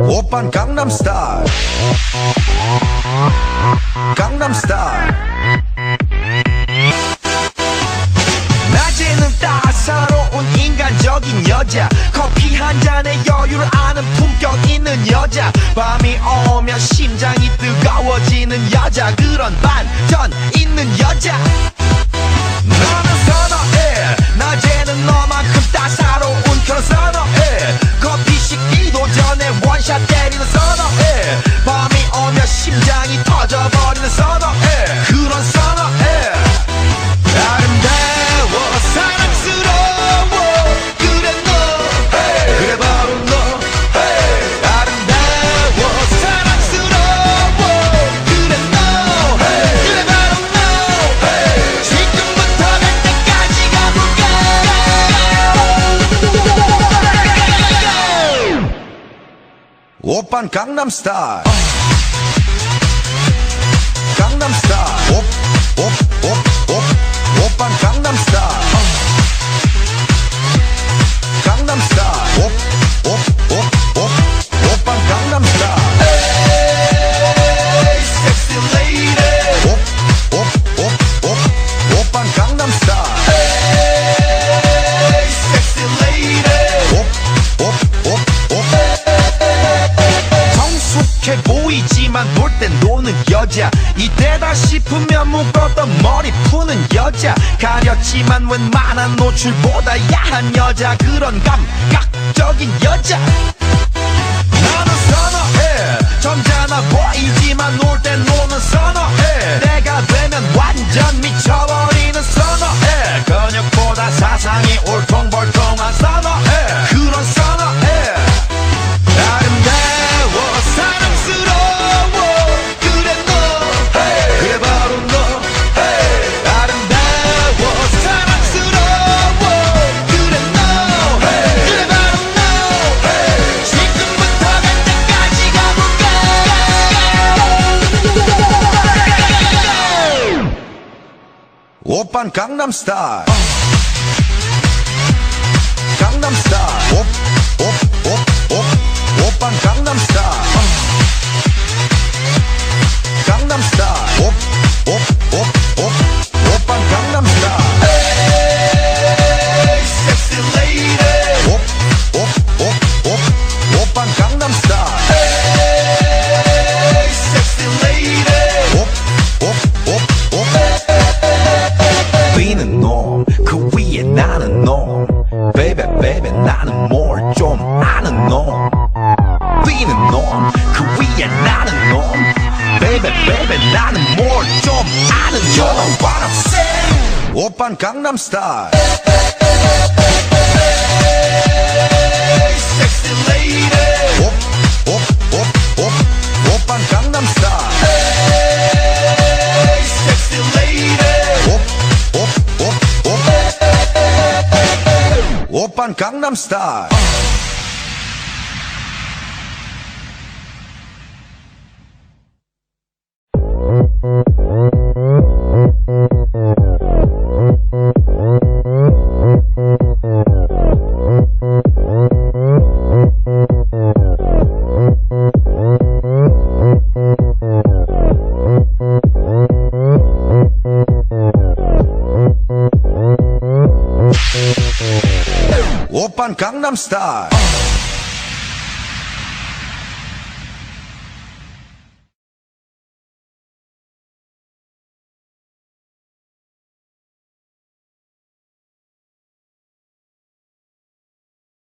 오빤 강남스타일 강남스타일 낮에는 따사로운 인간적인 여자 커피 한 잔에 여유를 아는 품격 있는 여자 밤이 오면 심장이 뜨거워지는 여자 그런 반전 있는 여자 너는 선어해 낮에는 너만큼 따사로운 그런 선어해 커피 식기도 전에 원샷 때리는 선어해 밤이 오면 심장이 터져버리는 선어해 그런 선어해 아름다워 사랑스러워 그래 너 그래 바로 너 아름다워 사랑스러워 그래 너 그래 바로 너 지금부터 갈 때까지 가볼까 오빤 강남스타일 강남스타일 오빤 강남스타일 강남스타일 오빤 강남스타일 에이 섹시 레이디 오빤 강남스타일 에이 섹시 레이디 성숙해 보이지만 놀 땐 노는 여자 이때다 싶으면 묶었던 머리 푸는 여자 가렸지만 웬만한 노출보다 야한 여자 그런 감각적인 여자 나는 선어해 점잖아 보이지만 놀 땐 노는 선어해 내가 되면 완전 미쳐버리는 선어해 근육보다 사상이 울퉁불퉁한 선어해 그런 선어해 아름다워 사랑스러워 그래 너 그래 바로 너 아름다워 사랑스러워 그래 너 그래 바로 너 지금부터 갈 때까지 가볼까 오빤 강남스타일 강남스타일 오빤 강남스타일 강남스타일 오빤 강남스타일 에이 섹시 레이디 오빤 강남스타일 에이 섹시 레이디 B는 놈 그 위에 나는 놈 Baby baby 나는 뭘 좀 아는 놈 B는 놈 그 위에 나는 놈 Baby baby 나는 뭘 좀 아는 놈 You know what I'm saying 오빤 강남스타일 Sexy lady 오빤 강남스타일 Sexy lady 오빤 강남스타일 오빤 강남스타일